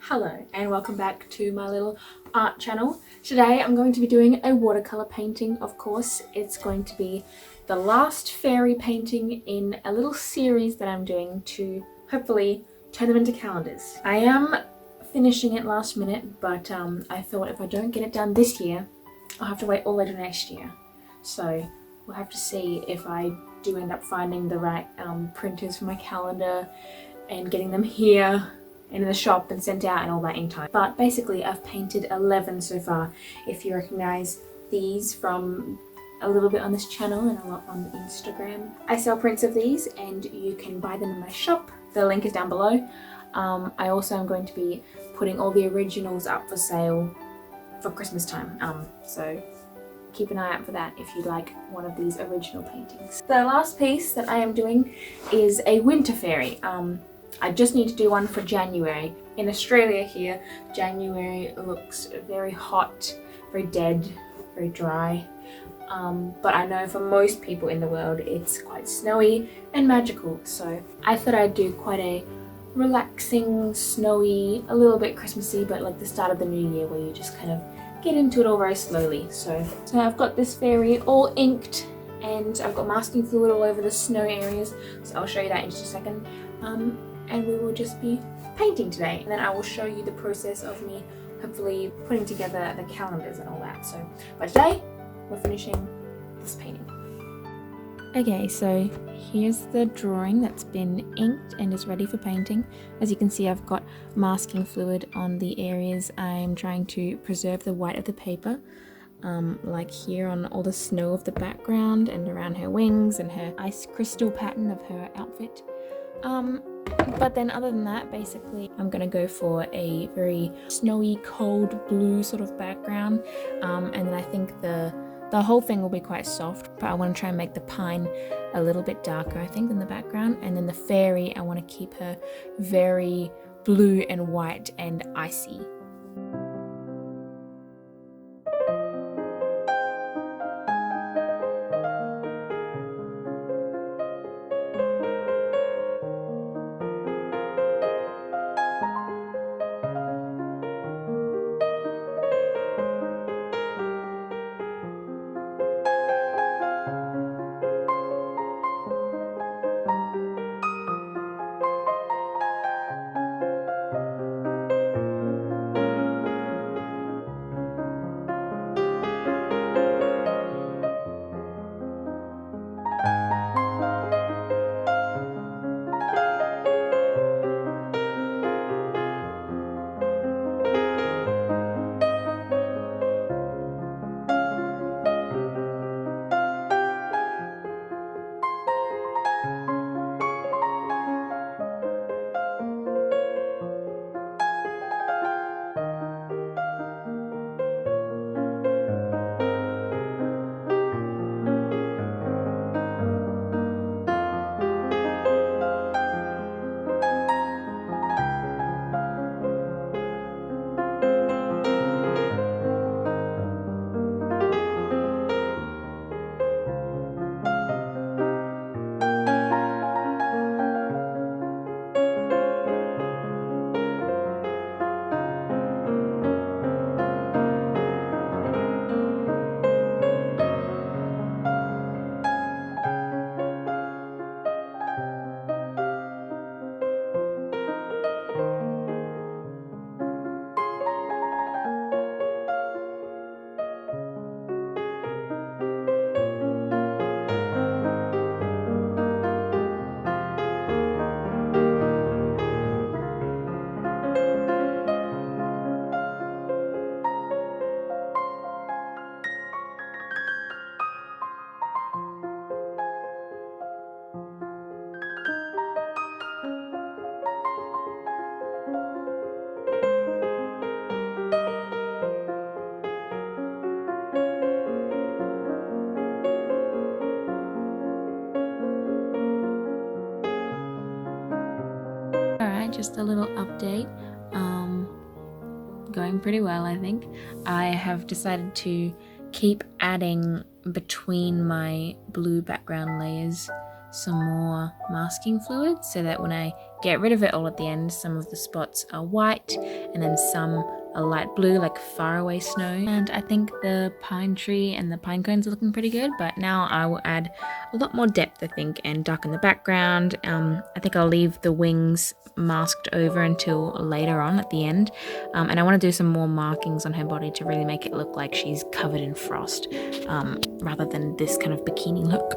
Hello and welcome back to my little art channel. Today I'm going to be doing a watercolor painting. Of course, it's going to be the last fairy painting in a little series that I'm doing to hopefully turn them into calendars. I am finishing it last minute, but I thought if I don't get it done this year, I'll have to wait all the way to next year. So we'll have to see if I do end up finding the right printers for my calendar and getting them here in the shop and sent out and all that in time. But basically I've painted 11 so far. If you recognize these from a little bit on this channel and a lot on Instagram, I sell prints of these and you can buy them in my shop. The link is down below. I also am going to be putting all the originals up for sale for Christmas time. So keep an eye out for that if you'd like one of these original paintings. The last piece that I am doing is a winter fairy. I just need to do one for January. In Australia here, January looks very hot, very dead, very dry. But I know for most people in the world it's quite snowy and magical. So I thought I'd do quite a relaxing, snowy, a little bit Christmassy, but like the start of the new year where you just kind of get into it all very slowly. So I've got this fairy all inked and I've got masking fluid all over the snow areas. So I'll show you that in just a second. And we will just be painting today, and then I will show you the process of me hopefully putting together the calendars and all that. So but today we're finishing this painting. Okay, so here's the drawing that's been inked and is ready for painting. As you can see, I've got masking fluid on the areas I'm trying to preserve the white of the paper, like here on all the snow of the background and around her wings and her ice crystal pattern of her outfit. But then other than that, basically I'm gonna go for a very snowy, cold blue sort of background, and then I think the whole thing will be quite soft, but I want to try and make the pine a little bit darker, I think, than the background. And then the fairy, I want to keep her very blue and white and icy. Just a little update. Going pretty well, I think. I have decided to keep adding between my blue background layers some more masking fluid so that when I get rid of it all at the end. Some of the spots are white and then some are light blue, like faraway snow. And I think the pine tree and the pine cones are looking pretty good, but now I will add a lot more depth, I think, and darken the background. I think I'll leave the wings masked over until later on at the end. And I want to do some more markings on her body to really make it look like she's covered in frost, rather than this kind of bikini look.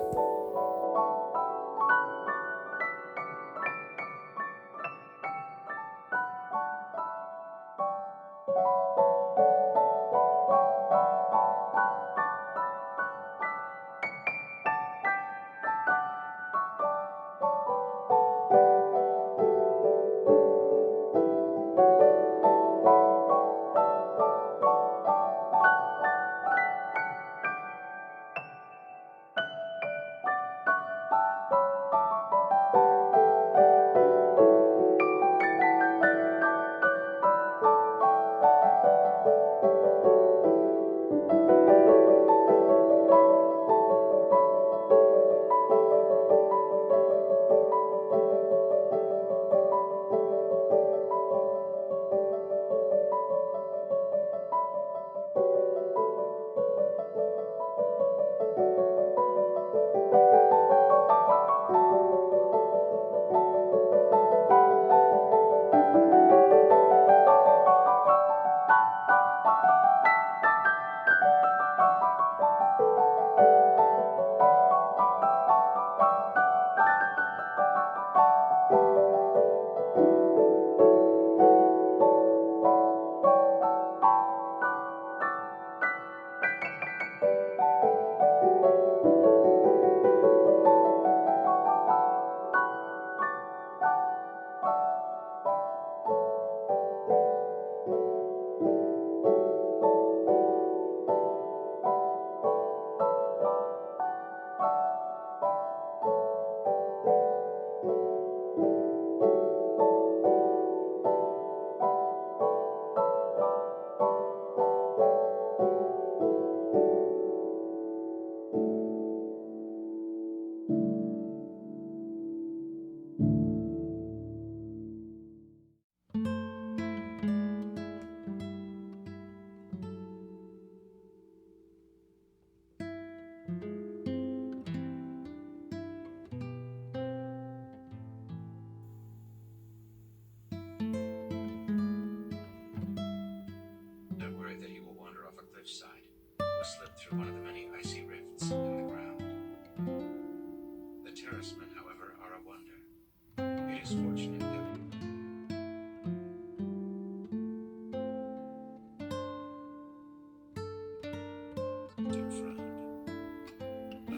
Side or slip through one of the many icy rifts in the ground. The terracemen, however, are a wonder. It is fortunate that Dick frowned. I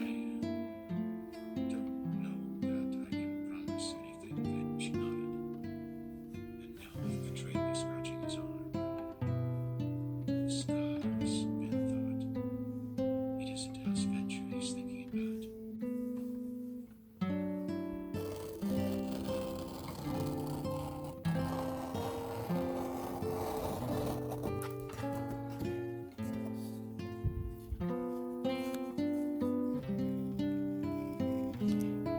don't know that I can promise anything. She nodded, and now he betrayed me, scratching his arm. The scars, Ben thought. It isn't House Venture he's thinking about.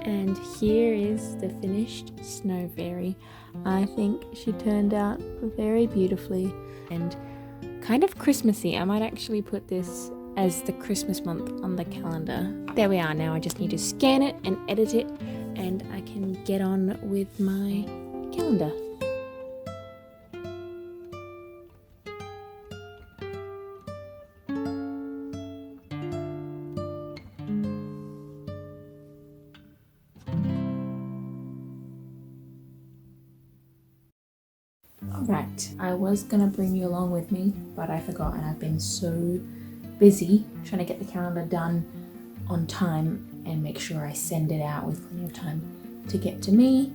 And here is the finished snow fairy. I think she turned out very beautifully and kind of Christmassy. I might actually put this as the Christmas month on the calendar. There we are. Now I just need to scan it and edit it, and I can get on with my calendar. Alright, I was gonna bring you along with me, but I forgot, and I've been so busy trying to get the calendar done on time and make sure I send it out with plenty of time to get to me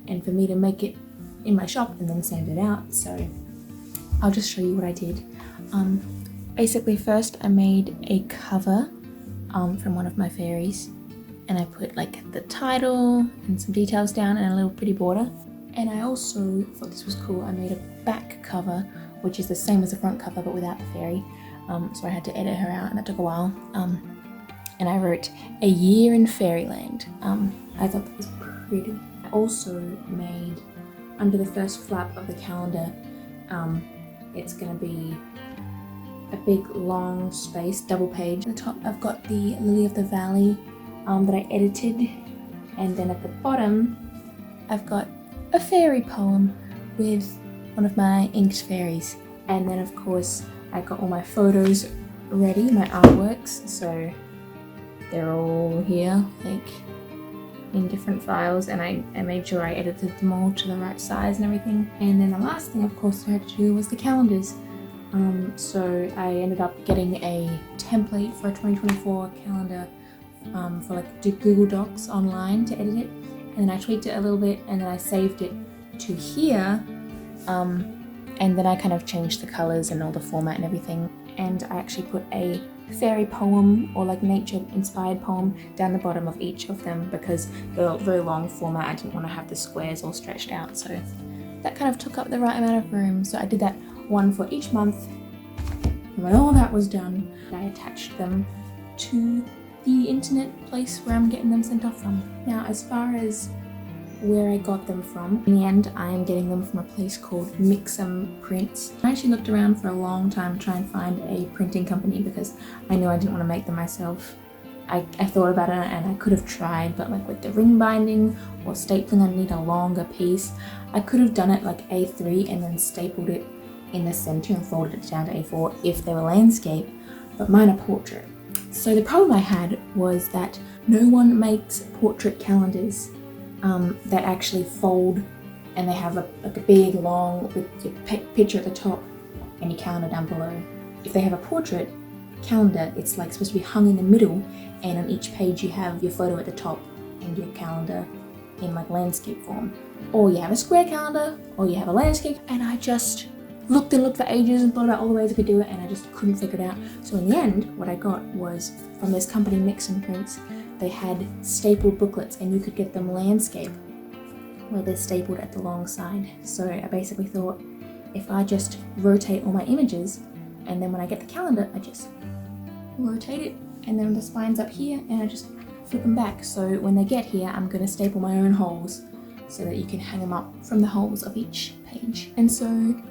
and for me to make it in my shop and then send it out. So I'll just show you what I did. Basically first I made a cover from one of my fairies, and I put like the title and some details down and a little pretty border. And I also thought this was cool. I made a back cover, which is the same as the front cover but without the fairy. So I had to edit her out, and that took a while. And I wrote "A Year in Fairyland." I thought that was pretty. I also made under the first flap of the calendar, it's going to be a big long space, double page. At the top I've got the Lily of the Valley that I edited, and then at the bottom I've got a fairy poem with one of my inked fairies. And then of course I got all my photos ready, my artworks, so they're all here, like in different files, and I made sure I edited them all to the right size and everything. And then the last thing of course I had to do was the calendars. So I ended up getting a template for a 2024 calendar for like Google Docs online to edit it, and then I tweaked it a little bit, and then I saved it to here, and then I kind of changed the colors and all the format and everything, and I actually put a fairy poem or like nature inspired poem down the bottom of each of them, because the very long format I didn't want to have the squares all stretched out, so that kind of took up the right amount of room. So I did that one for each month, and when all that was done, I attached them to the internet place where I'm getting them sent off from. Now, as far as where I got them from, in the end I am getting them from a place called Mixum Prints. I actually looked around for a long time to try and find a printing company because I knew I didn't want to make them myself. I thought about it and I could have tried, but like with the ring binding or stapling I need a longer piece. I could have done it like A3 and then stapled it in the center and folded it down to A4 if they were landscape, but mine are portrait. So the problem I had was that no one makes portrait calendars that actually fold, and they have a big long with your picture at the top and your calendar down below. If they have a portrait calendar, it's like supposed to be hung in the middle, and on each page you have your photo at the top and your calendar in like landscape form. Or you have a square calendar, or you have a landscape, and I just looked and looked for ages and thought about all the ways I could do it, and I just couldn't figure it out. So in the end, what I got was from this company Mixum Prints. They had stapled booklets, and you could get them landscape where they're stapled at the long side. So I basically thought, if I just rotate all my images, and then when I get the calendar, I just rotate it, and then the spine's up here, and I just flip them back. So when they get here, I'm going to staple my own holes so that you can hang them up from the holes of each page. And so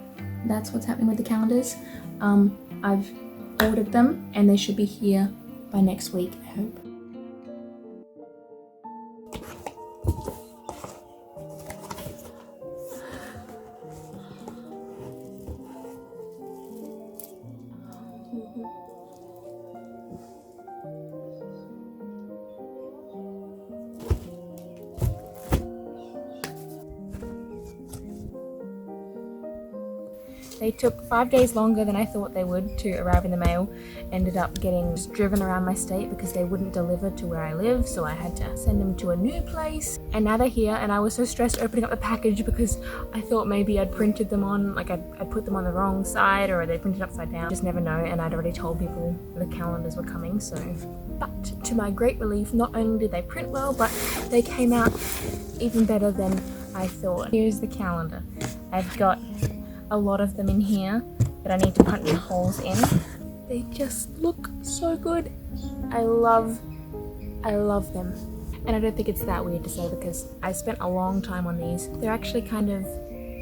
that's what's happening with the calendars. I've ordered them, and they should be here by next week, I hope. They took 5 days longer than I thought they would to arrive in the mail. Ended up getting driven around my state because they wouldn't deliver to where I live, so I had to send them to a new place. And now they're here, and I was so stressed opening up the package because I thought maybe I'd printed them on, like I'd put them on the wrong side, or they printed upside down. Just never know, and I'd already told people the calendars were coming, so. But to my great relief, not only did they print well, but they came out even better than I thought. Here's the calendar. I've got a lot of them in here that I need to punch holes in. They just look so good. I love them. And I don't think it's that weird to say because I spent a long time on these. They're actually kind of,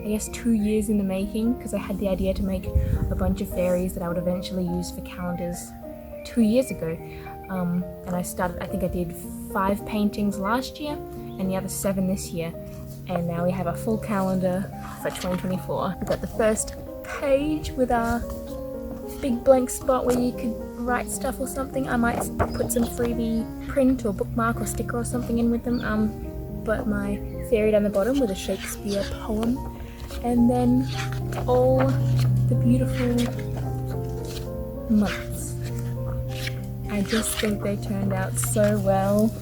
I guess, 2 years in the making, because I had the idea to make a bunch of fairies that I would eventually use for calendars 2 years ago. And I think I did 5 paintings last year and the other 7 this year. And now we have a full calendar for 2024. We've got the first page with our big blank spot where you could write stuff or something. I might put some freebie print or bookmark or sticker or something in with them. But my fairy down the bottom with a Shakespeare poem. And then all the beautiful months. I just think they turned out so well.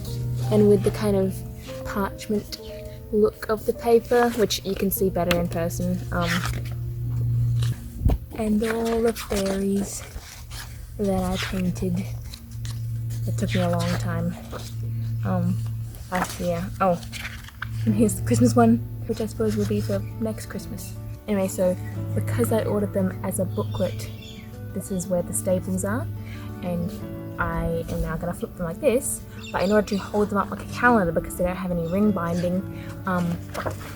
And with the kind of parchment look of the paper, which you can see better in person, and all the fairies that I painted. It took me a long time last year. Oh, and here's the Christmas one, which I suppose will be for next Christmas. Anyway, so because I ordered them as a booklet, this is where the staples are, and I am now going to flip them like this, but in order to hold them up like a calendar, because they don't have any ring binding,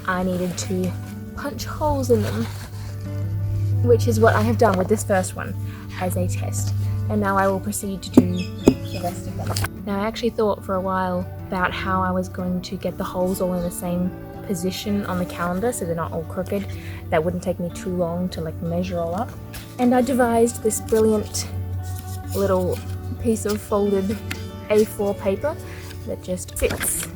I needed to punch holes in them, which is what I have done with this first one as a test. And now I will proceed to do the rest of them. Now I actually thought for a while about how I was going to get the holes all in the same position on the calendar so they're not all crooked. That wouldn't take me too long to like measure all up. And I devised this brilliant little piece of folded A4 paper that just fits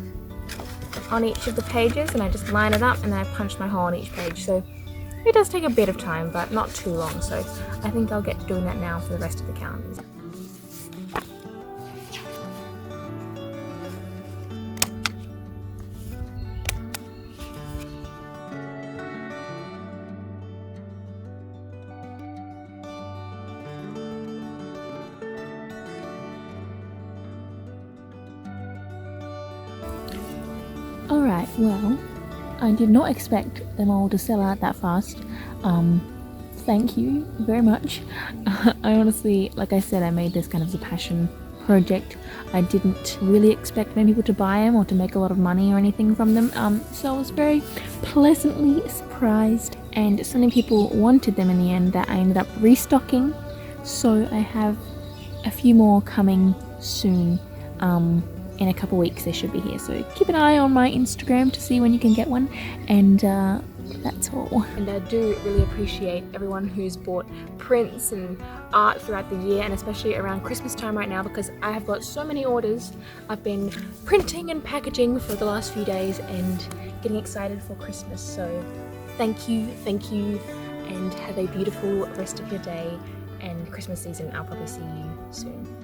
on each of the pages, and I just line it up and then I punch my hole on each page. So it does take a bit of time, but not too long, so I think I'll get to doing that now for the rest of the calendars. Alright, well, I did not expect them all to sell out that fast. Thank you very much. I honestly, like I said, I made this kind of as a passion project. I didn't really expect many people to buy them or to make a lot of money or anything from them, so I was very pleasantly surprised, and so many people wanted them in the end that I ended up restocking, so I have a few more coming soon. In a couple weeks they should be here, so keep an eye on my Instagram to see when you can get one, and that's all. And I do really appreciate everyone who's bought prints and art throughout the year, and especially around Christmas time right now, because I have got so many orders. I've been printing and packaging for the last few days and getting excited for Christmas, so thank you, and have a beautiful rest of your day and Christmas season. I'll probably see you soon.